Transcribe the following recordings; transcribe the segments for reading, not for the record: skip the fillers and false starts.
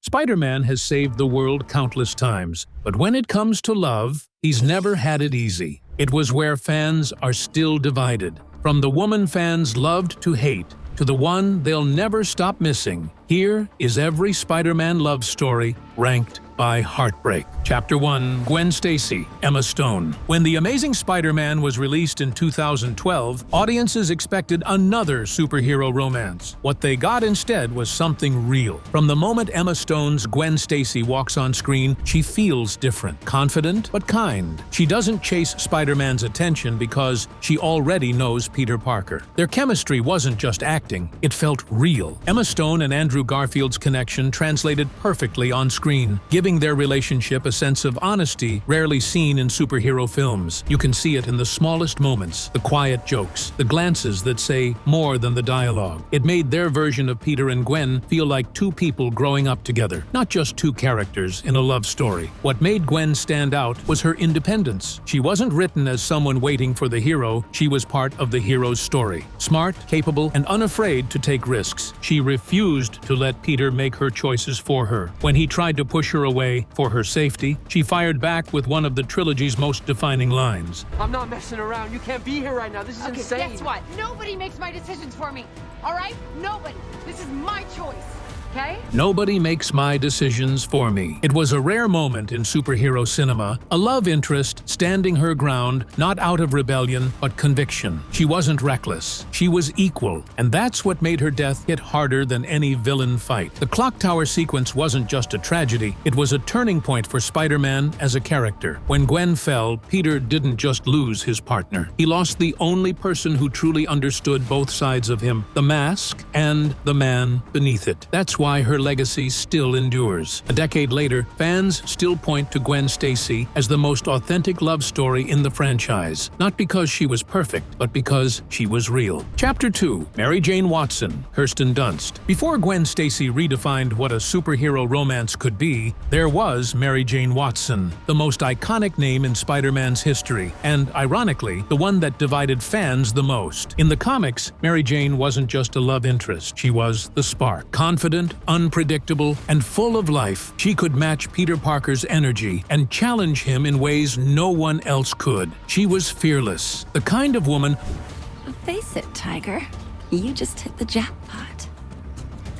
Spider-Man has saved the world countless times, but when it comes to love, he's never had it easy. It was where fans are still divided. From the woman fans loved to hate, to the one they'll never stop missing, here is every Spider-Man love story ranked by heartbreak. Chapter 1. Gwen Stacy, Emma Stone. When The Amazing Spider-Man was released in 2012, audiences expected another superhero romance. What they got instead was something real. From the moment Emma Stone's Gwen Stacy walks on screen, she feels different, confident, but kind. She doesn't chase Spider-Man's attention because she already knows Peter Parker. Their chemistry wasn't just acting, it felt real. Emma Stone and Andrew Garfield's connection translated perfectly on screen, giving their relationship a sense of honesty rarely seen in superhero films. You can see it in the smallest moments, the quiet jokes, the glances that say more than the dialogue. It made their version of Peter and Gwen feel like two people growing up together, not just two characters in a love story. What made Gwen stand out was her independence. She wasn't written as someone waiting for the hero, she was part of the hero's story. Smart, capable, and unafraid to take risks. She refused to let Peter make her choices for her. When he tried to push her away for her safety, she fired back with one of the trilogy's most defining lines. I'm not messing around. You can't be here right now. This is insane. Guess what? Nobody makes my decisions for me. All right? Nobody. This is my choice. Okay? Nobody makes my decisions for me. It was a rare moment in superhero cinema, a love interest standing her ground, not out of rebellion, but conviction. She wasn't reckless. She was equal, and that's what made her death hit harder than any villain fight. The clock tower sequence wasn't just a tragedy, it was a turning point for Spider-Man as a character. When Gwen fell, Peter didn't just lose his partner. He lost the only person who truly understood both sides of him, the mask and the man beneath it. That's why her legacy still endures. A decade later, fans still point to Gwen Stacy as the most authentic love story in the franchise, not because she was perfect, but because she was real. Chapter 2. Mary Jane Watson, Kirsten Dunst. Before Gwen Stacy redefined what a superhero romance could be, there was Mary Jane Watson, the most iconic name in Spider-Man's history, and, ironically, the one that divided fans the most. In the comics, Mary Jane wasn't just a love interest, she was the spark. Confident, unpredictable, and full of life, she could match Peter Parker's energy and challenge him in ways no one else could. She was fearless, the kind of woman Face it, Tiger. You just hit the jackpot.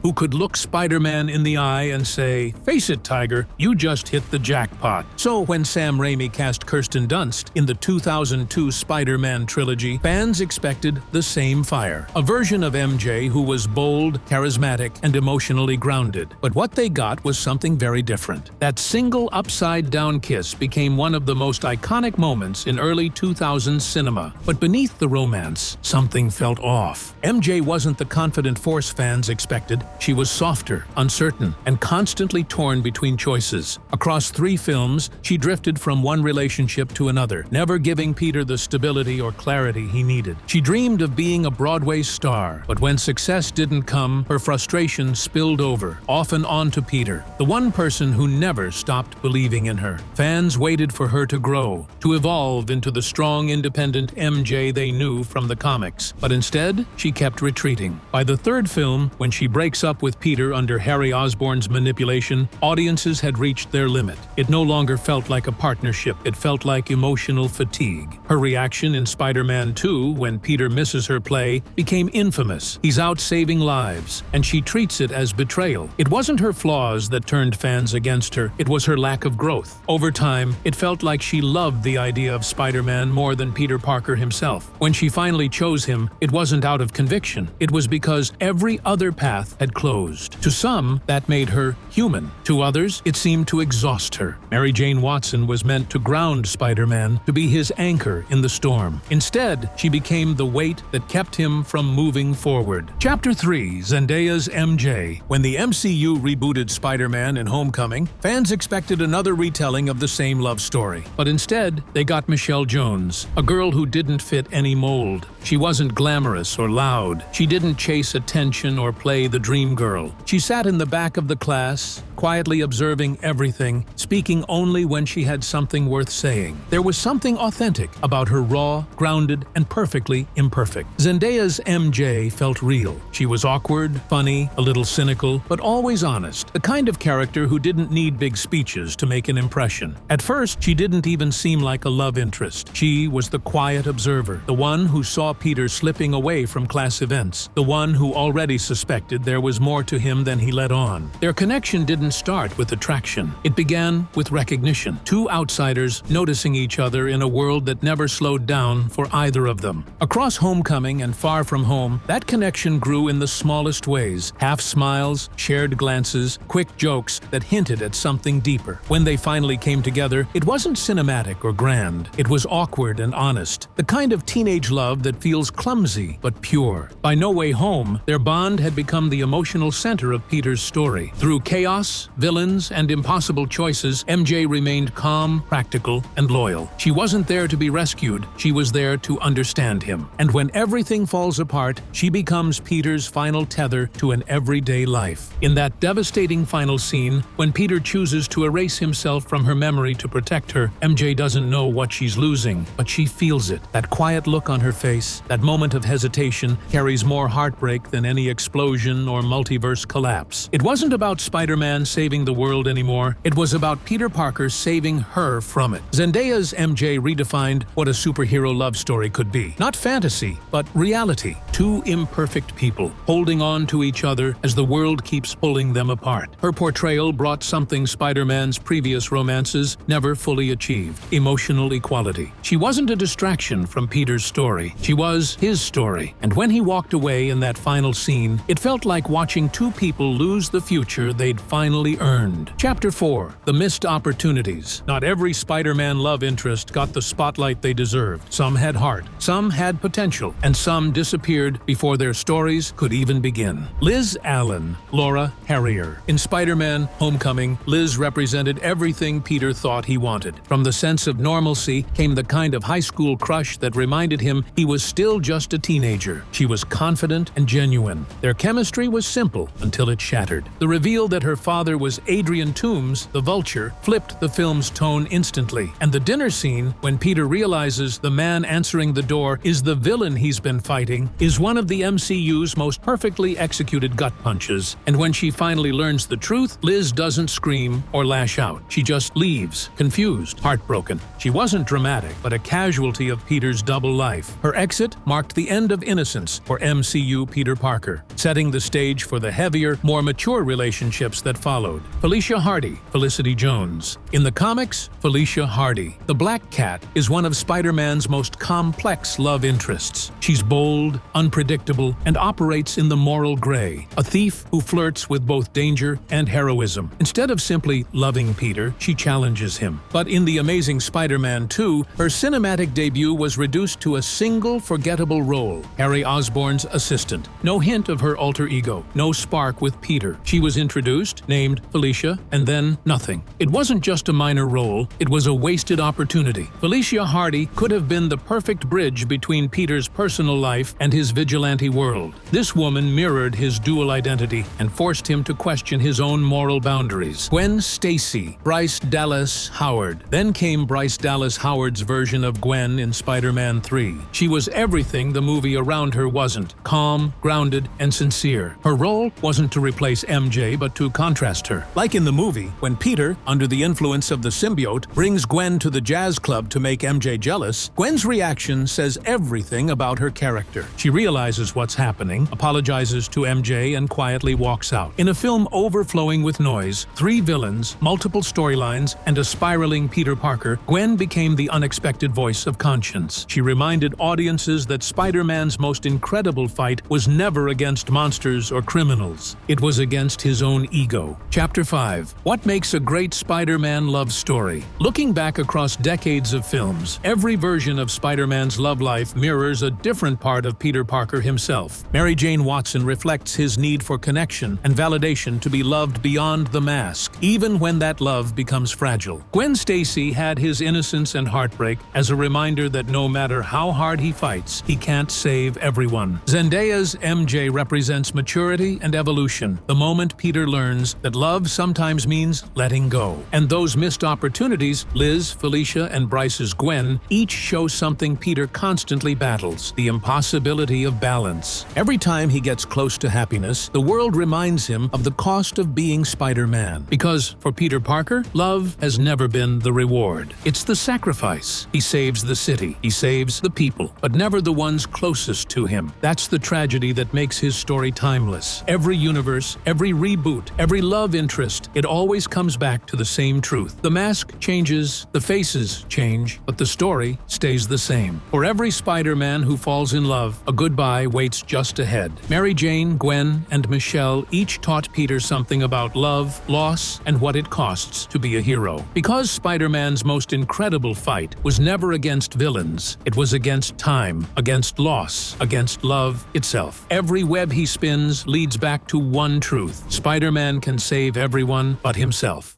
who could look Spider-Man in the eye and say, "Face it, Tiger, you just hit the jackpot." So when Sam Raimi cast Kirsten Dunst in the 2002 Spider-Man trilogy, fans expected the same fire. A version of MJ who was bold, charismatic, and emotionally grounded. But what they got was something very different. That single upside-down kiss became one of the most iconic moments in early 2000s cinema. But beneath the romance, something felt off. MJ wasn't the confident force fans expected. She was softer, uncertain, and constantly torn between choices. Across 3 films, she drifted from one relationship to another, never giving Peter the stability or clarity he needed. She dreamed of being a Broadway star, but when success didn't come, her frustration spilled over, often onto Peter, the one person who never stopped believing in her. Fans waited for her to grow, to evolve into the strong, independent MJ they knew from the comics. But instead, she kept retreating. By the 3rd film, when she breaks up with Peter under Harry Osborn's manipulation, audiences had reached their limit. It no longer felt like a partnership, it felt like emotional fatigue. Her reaction in Spider-Man 2, when Peter misses her play, became infamous. He's out saving lives, and she treats it as betrayal. It wasn't her flaws that turned fans against her, it was her lack of growth. Over time, it felt like she loved the idea of Spider-Man more than Peter Parker himself. When she finally chose him, it wasn't out of conviction. It was because every other path had closed. To some, that made her human. To others, it seemed to exhaust her. Mary Jane Watson was meant to ground Spider-Man, to be his anchor in the storm. Instead, she became the weight that kept him from moving forward. Chapter 3. Zendaya's MJ. When the MCU rebooted Spider-Man in Homecoming, fans expected another retelling of the same love story. But instead, they got Michelle Jones, a girl who didn't fit any mold. She wasn't glamorous or loud. She didn't chase attention or play the dream dream girl. She sat in the back of the class, quietly observing everything, speaking only when she had something worth saying. There was something authentic about her raw, grounded, and perfectly imperfect. Zendaya's MJ felt real. She was awkward, funny, a little cynical, but always honest, the kind of character who didn't need big speeches to make an impression. At first, she didn't even seem like a love interest. She was the quiet observer, the one who saw Peter slipping away from class events, the one who already suspected there was more to him than he let on. Their connection didn't start with attraction. It began with recognition. Two outsiders noticing each other in a world that never slowed down for either of them. Across Homecoming and Far From Home, that connection grew in the smallest ways. Half smiles, shared glances, quick jokes that hinted at something deeper. When they finally came together, it wasn't cinematic or grand. It was awkward and honest. The kind of teenage love that feels clumsy but pure. By No Way Home, their bond had become the emotional center of Peter's story. Through chaos, villains, and impossible choices, MJ remained calm, practical, and loyal. She wasn't there to be rescued. She was there to understand him. And when everything falls apart, she becomes Peter's final tether to an everyday life. In that devastating final scene, when Peter chooses to erase himself from her memory to protect her, MJ doesn't know what she's losing, but she feels it. That quiet look on her face, that moment of hesitation, carries more heartbreak than any explosion or multiverse collapse. It wasn't about Spider-Man saving the world anymore. It was about Peter Parker saving her from it. Zendaya's MJ redefined what a superhero love story could be. Not fantasy, but reality. Two imperfect people holding on to each other as the world keeps pulling them apart. Her portrayal brought something Spider-Man's previous romances never fully achieved: emotional equality. She wasn't a distraction from Peter's story. She was his story. And when he walked away in that final scene, it felt like watching two people lose the future they'd finally earned. Chapter 4. The Missed Opportunities. Not every Spider-Man love interest got the spotlight they deserved. Some had heart, some had potential, and some disappeared before their stories could even begin. Liz Allen, Laura Harrier. In Spider-Man Homecoming, Liz represented everything Peter thought he wanted. From the sense of normalcy came the kind of high school crush that reminded him he was still just a teenager. She was confident and genuine. Their chemistry was simple until it shattered. The reveal that her father was Adrian Toomes, the Vulture, flipped the film's tone instantly. And the dinner scene, when Peter realizes the man answering the door is the villain he's been fighting, is one of the MCU's most perfectly executed gut punches. And when she finally learns the truth, Liz doesn't scream or lash out. She just leaves, confused, heartbroken. She wasn't dramatic, but a casualty of Peter's double life. Her exit marked the end of innocence for MCU Peter Parker, setting the stage for the heavier, more mature relationships that followed. Felicia Hardy, Felicity Jones. In the comics, Felicia Hardy, the Black Cat, is one of Spider-Man's most complex love interests. She's bold, unpredictable, and operates in the moral gray, a thief who flirts with both danger and heroism. Instead of simply loving Peter, she challenges him. But in The Amazing Spider-Man 2, her cinematic debut was reduced to a single forgettable role: Harry Osborn's assistant. No hint of her alter ego, no spark with Peter. She was introduced, named Felicia, and then nothing. It wasn't just a minor role, it was a wasted opportunity. Felicia Hardy could have been the perfect bridge between Peter's personal life and his vigilante world. This woman mirrored his dual identity and forced him to question his own moral boundaries. Gwen Stacy, Bryce Dallas Howard. Then came Bryce Dallas Howard's version of Gwen in Spider-Man 3. She was everything the movie around her wasn't: calm, grounded, and sincere. Her role wasn't to replace MJ, but to contrast her. Like in the movie, when Peter, under the influence of the symbiote, brings Gwen to the jazz club to make MJ jealous, Gwen's reaction says everything about her character. She realizes what's happening, apologizes to MJ, and quietly walks out. In a film overflowing with noise, three villains, multiple storylines, and a spiraling Peter Parker, Gwen became the unexpected voice of conscience. She reminded audiences that Spider-Man's most incredible fight was never against monsters or criminals. It was against his own ego. Chapter 5. What makes a great Spider-Man love story? Looking back across decades of films, every version of Spider-Man's love life mirrors a different part of Peter Parker himself. Mary Jane Watson reflects his need for connection and validation to be loved beyond the mask, even when that love becomes fragile. Gwen Stacy had his innocence and heartbreak as a reminder that no matter how hard he fights, he can't save everyone. Zendaya's MJ represents mature maturity and evolution, the moment Peter learns that love sometimes means letting go. And those missed opportunities, Liz, Felicia, and Bryce's Gwen, each show something Peter constantly battles: the impossibility of balance. Every time he gets close to happiness, the world reminds him of the cost of being Spider-Man. Because for Peter Parker, love has never been the reward. It's the sacrifice. He saves the city, he saves the people, but never the ones closest to him. That's the tragedy that makes his story timeless. Every universe, every reboot, every love interest, it always comes back to the same truth. The mask changes, the faces change, but the story stays the same. For every Spider-Man who falls in love, a goodbye waits just ahead. Mary Jane, Gwen, and Michelle each taught Peter something about love, loss, and what it costs to be a hero. Because Spider-Man's most incredible fight was never against villains, it was against time, against loss, against love itself. Every web he spins leads back to one truth: Spider-Man can save everyone but himself.